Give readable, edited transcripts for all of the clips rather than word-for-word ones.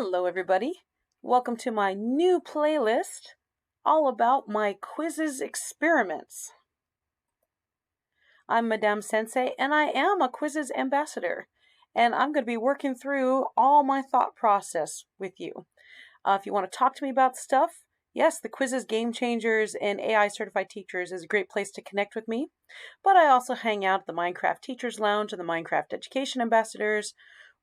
Hello everybody, welcome to my new playlist all about my Quizizz experiments. I'm Madame Sensei and I am a Quizizz ambassador, and I'm going to be working through all my thought process with you. If you want to talk to me about stuff, yes, the Quizizz Game Changers and AI Certified Teachers is a great place to connect with me, but I also hang out at the Minecraft Teachers Lounge and the Minecraft Education Ambassadors,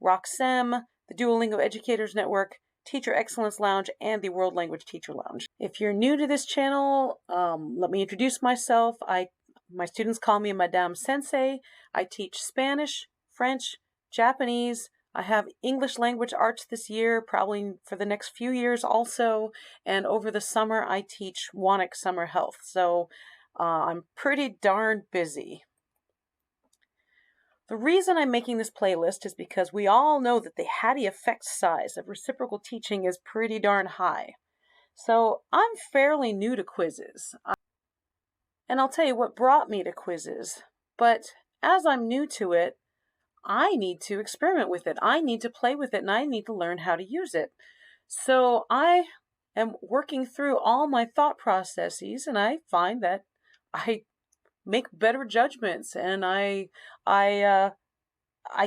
RockSem, the Duolingo Educators Network, Teacher Excellence Lounge, and the World Language Teacher Lounge. If you're new to this channel, let me introduce myself. My students call me Madame Sensei. I teach Spanish, French, Japanese. I have English language arts this year, probably for the next few years also. And over the summer, I teach WANIC Summer Health. So I'm pretty darn busy. The reason I'm making this playlist is because we all know that the Hattie effect size of reciprocal teaching is pretty darn high. So I'm fairly new to Quizizz. And I'll tell you what brought me to Quizizz. But as I'm new to it, I need to experiment with it. I need to play with it, and I need to learn how to use it. So I am working through all my thought processes, and I find that I make better judgments, and I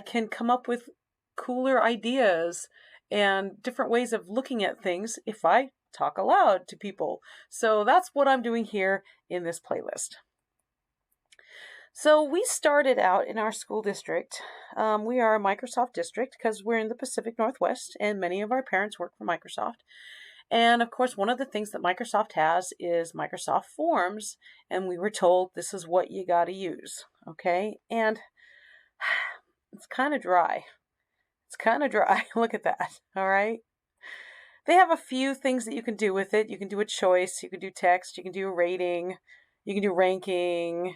can come up with cooler ideas and different ways of looking at things if I talk aloud to people. So that's what I'm doing here in this playlist. So we started out in our school district. We are a Microsoft district because we're in the Pacific Northwest, and many of our parents work for Microsoft. And of course, one of the things that Microsoft has is Microsoft Forms, and we were told this is what you got to use, okay? And it's kind of dry. It's kind of dry. Look at that, all right? They have a few things that you can do with it. You can do a choice, you can do text, you can do a rating, you can do ranking,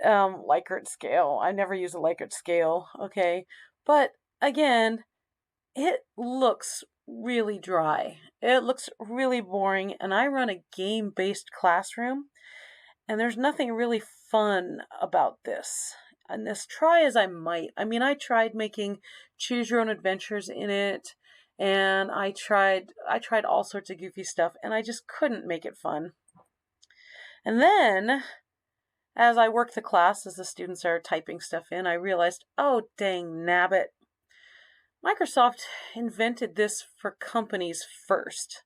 Likert scale. I never use a Likert scale, okay? But again, it looks really dry. It looks really boring, and I run a game-based classroom, and there's nothing really fun about this. And as try as I might, I mean, I tried making choose your own adventures in it, and I tried all sorts of goofy stuff, and I just couldn't make it fun. And then, as I worked the class, as the students are typing stuff in, I realized, oh, dang nabbit. Microsoft invented this for companies first.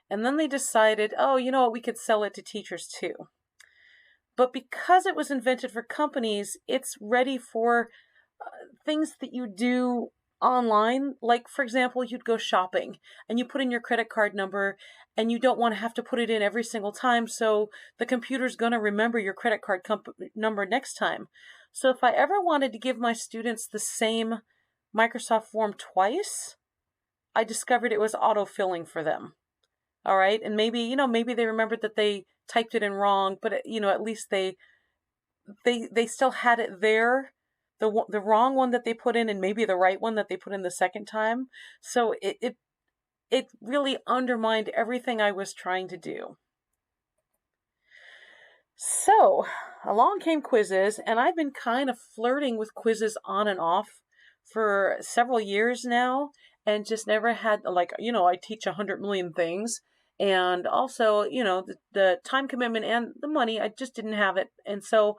And then they decided, oh, you know what, we could sell it to teachers too. But because it was invented for companies, it's ready for things that you do online. Like, for example, you'd go shopping and you put in your credit card number, and you don't want to have to put it in every single time, so the computer's going to remember your credit card number next time. So if I ever wanted to give my students the same Microsoft form twice, I discovered it was auto-filling for them. All right, and maybe they remembered that they typed it in wrong, but at least they still had it there, the wrong one that they put in, and maybe the right one that they put in the second time. So it really undermined everything I was trying to do. So along came Quizizz, and I've been kind of flirting with Quizizz on and off for several years now, and just never had, I teach 100 million things, and also, the time commitment and the money, I just didn't have it. And so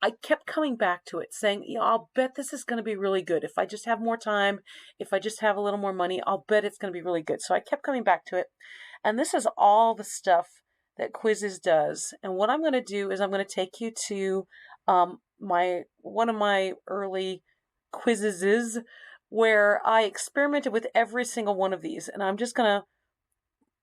I kept coming back to it, saying, I'll bet this is going to be really good. If I just have more time, if I just have a little more money, I'll bet it's going to be really good. So I kept coming back to it. And this is all the stuff that Quizizz does. And what I'm going to do is I'm going to take you to one of my early Quizzizz, where I experimented with every single one of these. And I'm just going to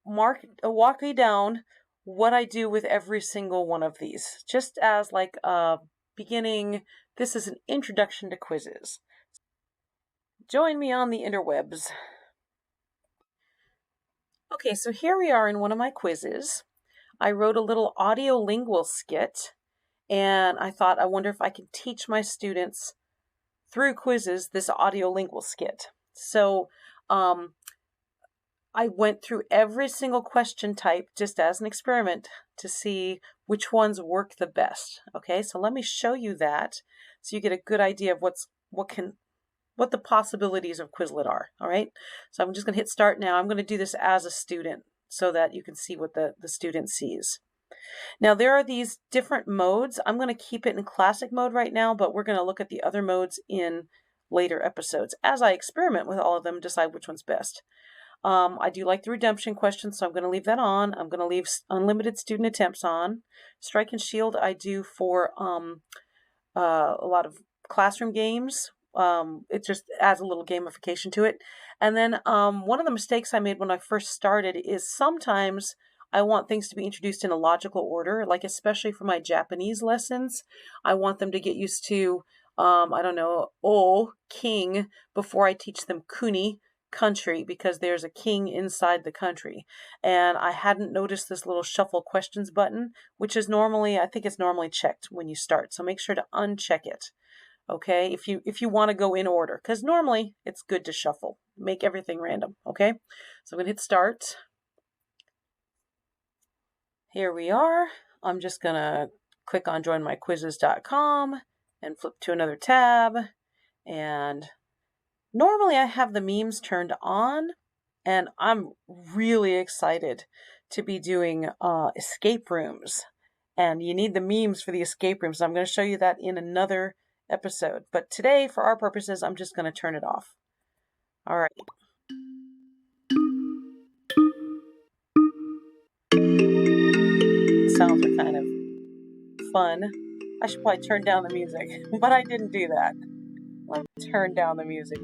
walk you down what I do with every single one of these, just as like a beginning. This is an introduction to Quizizz. Join me on the interwebs. Okay, so here we are in one of my quizzes. I wrote a little audiolingual skit, and I thought, I wonder if I can teach my students through Quizizz this audiolingual skit. So I went through every single question type just as an experiment to see which ones work the best. Okay, so let me show you that so you get a good idea of what what the possibilities of Quizlet are. All right. So I'm just going to hit start now. I'm going to do this as a student so that you can see what the student sees. Now there are these different modes. I'm going to keep it in classic mode right now, but we're going to look at the other modes in later episodes as I experiment with all of them, decide which one's best. I do like the redemption question, so I'm going to leave that on. I'm going to leave unlimited student attempts on. Strike and shield I do for a lot of classroom games. It just adds a little gamification to it. And then one of the mistakes I made when I first started is sometimes I want things to be introduced in a logical order, like especially for my Japanese lessons. I want them to get used to, I don't know, o, king, before I teach them kuni, country, because there's a king inside the country. And I hadn't noticed this little shuffle questions button, which is normally, I think it's normally checked when you start. So make sure to uncheck it. Okay, if you want to go in order, because normally it's good to shuffle, make everything random. Okay, so I'm going to hit start. Here we are. I'm just going to click on joinmyquizizz.com and flip to another tab. And normally I have the memes turned on, and I'm really excited to be doing escape rooms. And you need the memes for the escape rooms. I'm going to show you that in another episode. But today, for our purposes, I'm just going to turn it off. All right. The sounds are kind of fun. I should probably turn down the music, but I didn't do that. Let me turn down the music.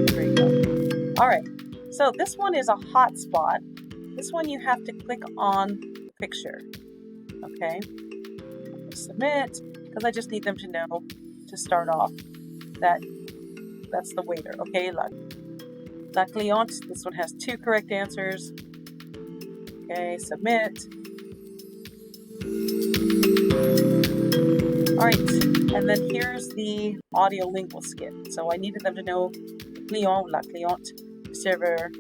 There you go. All right. So this one is a hotspot. This one you have to click on the picture. Okay. Submit, because I just need them to know to start off that that's the waiter. Okay, la cliente. This one has 2 correct answers. Okay, submit. All right, and then here's the audio lingual skit. So I needed them to know client, la cliente, server,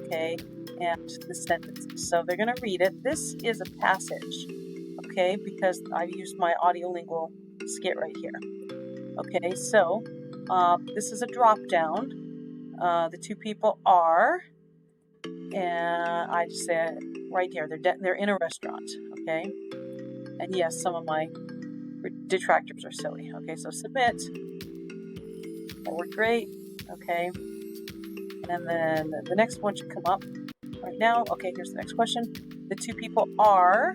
okay, and the sentence. So they're going to read it. This is a passage, okay, because I used my audio lingual skit right here. Okay, so this is a drop down. The 2 people are, and I just said right here, they're in a restaurant, okay? And yes, some of my detractors are silly. Okay, so submit. That worked great. Okay, and then the next one should come up right now. Okay, here's the next question. The 2 people are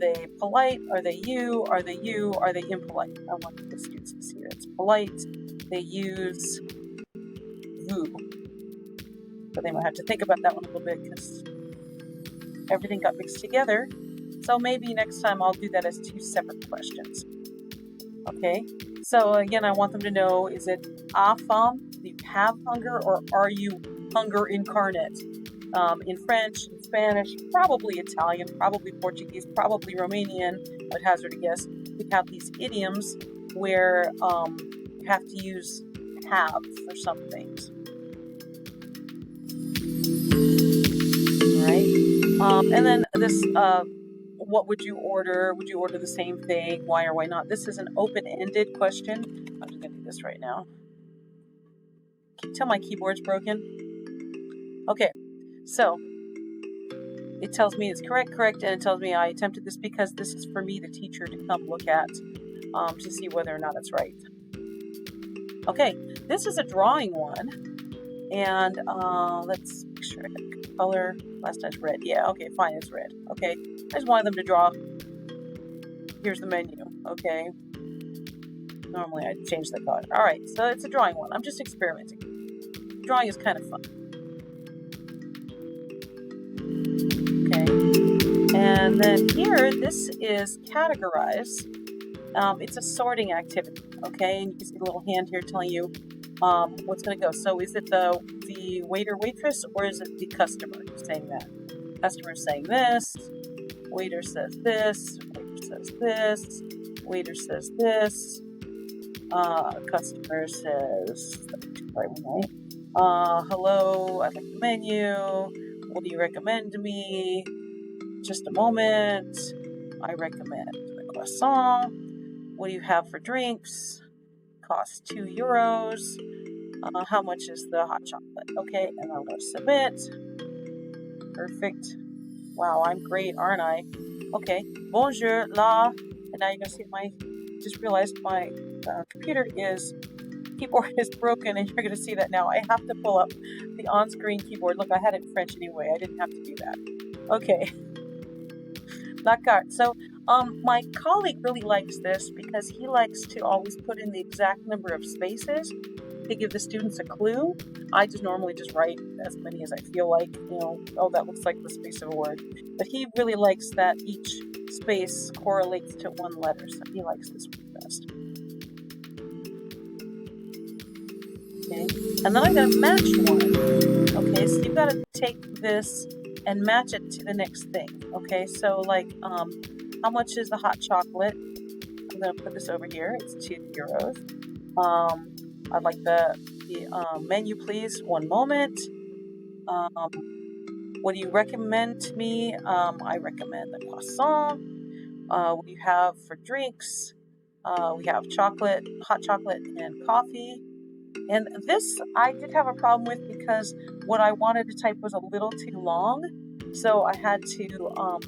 they polite? Are they you? Are they you? Are they impolite? I want the students to see that it's polite. They use vous. But they might have to think about that one a little bit because everything got mixed together. So maybe next time I'll do that as 2 separate questions. Okay, so again, I want them to know, is it a faim, do you have hunger, or are you hunger incarnate? In French, in Spanish, probably Italian, probably Portuguese, probably Romanian, I would hazard a guess. We have these idioms where you have to use have for some things. All right, and then this, what would you order? Would you order the same thing? Why or why not? This is an open-ended question. I'm just going to do this right now. Can you tell my keyboard's broken? Okay, so it tells me it's correct, and it tells me I attempted this because this is for me, the teacher, to come look at to see whether or not it's right. Okay, this is a drawing one, and let's make sure I got color. Last time's red. Yeah, okay, fine, it's red. Okay, I just wanted them to draw. Here's the menu. Okay, normally I'd change the color. All right, so it's a drawing one. I'm just experimenting. Drawing is kind of fun. Okay, and then here, this is categorize. It's a sorting activity. Okay, and you can see the little hand here telling you what's going to go. So is it the waiter, waitress, or is it the customer saying that? Customer saying this, waiter says this, waiter says this, waiter says this, customer says, hello, I like the menu, what do you recommend to me? Just a moment, I recommend, croissant? What do you have for drinks? Costs €2. How much is the hot chocolate? Okay, and I'm going to submit. Perfect. Wow, I'm great, aren't I? Okay, bonjour, la. And now you're going to see just realized my keyboard is broken, and you're going to see that now. I have to pull up the on-screen keyboard. Look, I had it in French anyway. I didn't have to do that. Okay. La carte. So, my colleague really likes this because he likes to always put in the exact number of spaces to give the students a clue. I normally just write as many as I feel like, oh, that looks like the space of a word. But he really likes that each space correlates to one letter, so he likes this one best. Okay, and then I'm going to match one. Okay, so you've got to take this and match it to the next thing. Okay, so like, how much is the hot chocolate? I'm going to put this over here. It's €2. I'd like the menu, please. One moment. What do you recommend to me? I recommend the croissant. What do you have for drinks? We have chocolate, hot chocolate, and coffee. And this I did have a problem with because what I wanted to type was a little too long. So I had to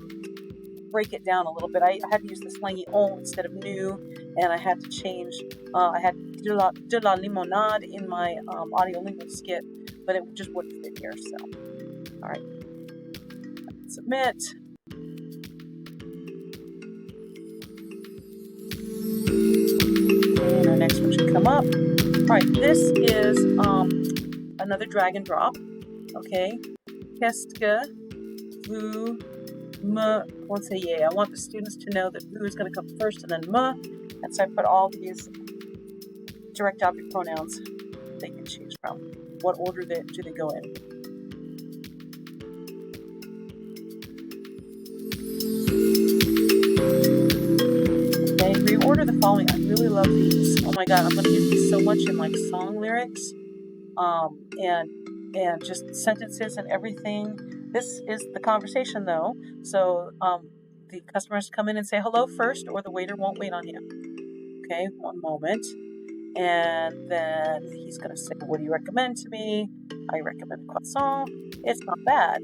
break it down a little bit. I had to use the slangy on instead of new, and I had to change. I had de la limonade in my audiolingual skit, but it just wouldn't fit here. So, all right, submit. And our next one should come up. All right, this is another drag and drop. Okay, qu'est-ce que vous me conseillez? I want the students to know that vous is going to come first and then me. And so I put all these direct object pronouns they can choose from. What order do they go in? Okay, reorder the following. I really love these. Oh my god, I'm going to use these so much in like song lyrics, and just sentences and everything. This is the conversation though, so the customers come in and say hello first, or the waiter won't wait on him. Okay, one moment. And then he's going to say, what do you recommend to me? I recommend croissant. It's not bad.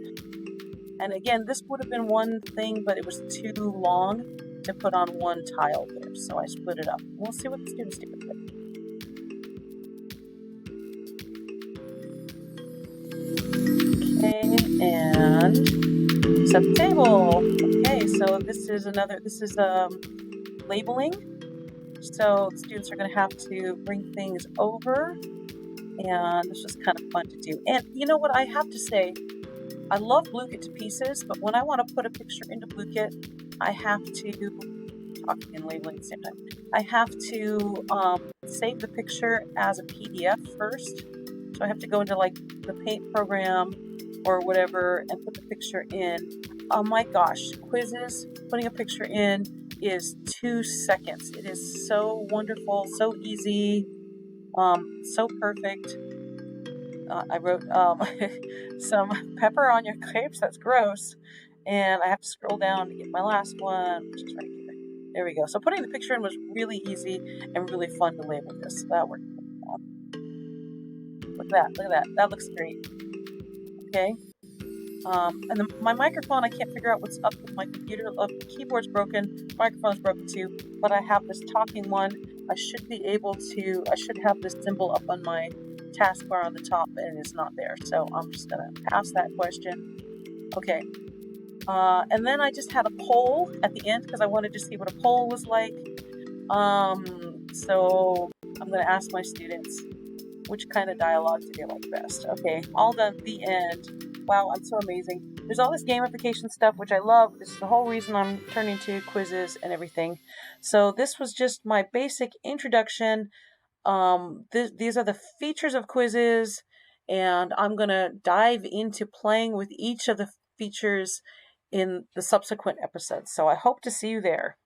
And again, this would have been one thing, but it was too long to put on one tile there. So I split it up. We'll see what the students do with it. Okay, and set the table. Okay, so this is labeling. So the students are going to have to bring things over, and it's just kind of fun to do. And you know what I have to say, I love Blue-Kit to pieces, but when I want to put a picture into Blue-Kit, I have to, talking and labeling at the same time, I have to save the picture as a PDF first. So I have to go into like the Paint program or whatever and put the picture in. Oh my gosh, Quizizz, putting a picture in is 2 seconds. It is so wonderful, so easy, so perfect. I wrote some pepper on your crepes. That's gross. And I have to scroll down to get my last one, which is right here. There we go. So putting the picture in was really easy and really fun to label this. So that worked. Look at that. That looks great. Okay. And my microphone, I can't figure out what's up with my computer. The keyboard's broken, microphone's broken too, but I have this talking one. I should have this symbol up on my taskbar on the top, and it's not there. So I'm just going to pass that question. Okay. And then I just had a poll at the end because I wanted to see what a poll was like. So I'm going to ask my students, which kind of dialogue do they like best? Okay, all done at the end. Wow, I'm so amazing. There's all this gamification stuff, which I love. This is the whole reason I'm turning to Quizizz and everything. So this was just my basic introduction. These are the features of Quizizz, and I'm going to dive into playing with each of the features in the subsequent episodes. So I hope to see you there.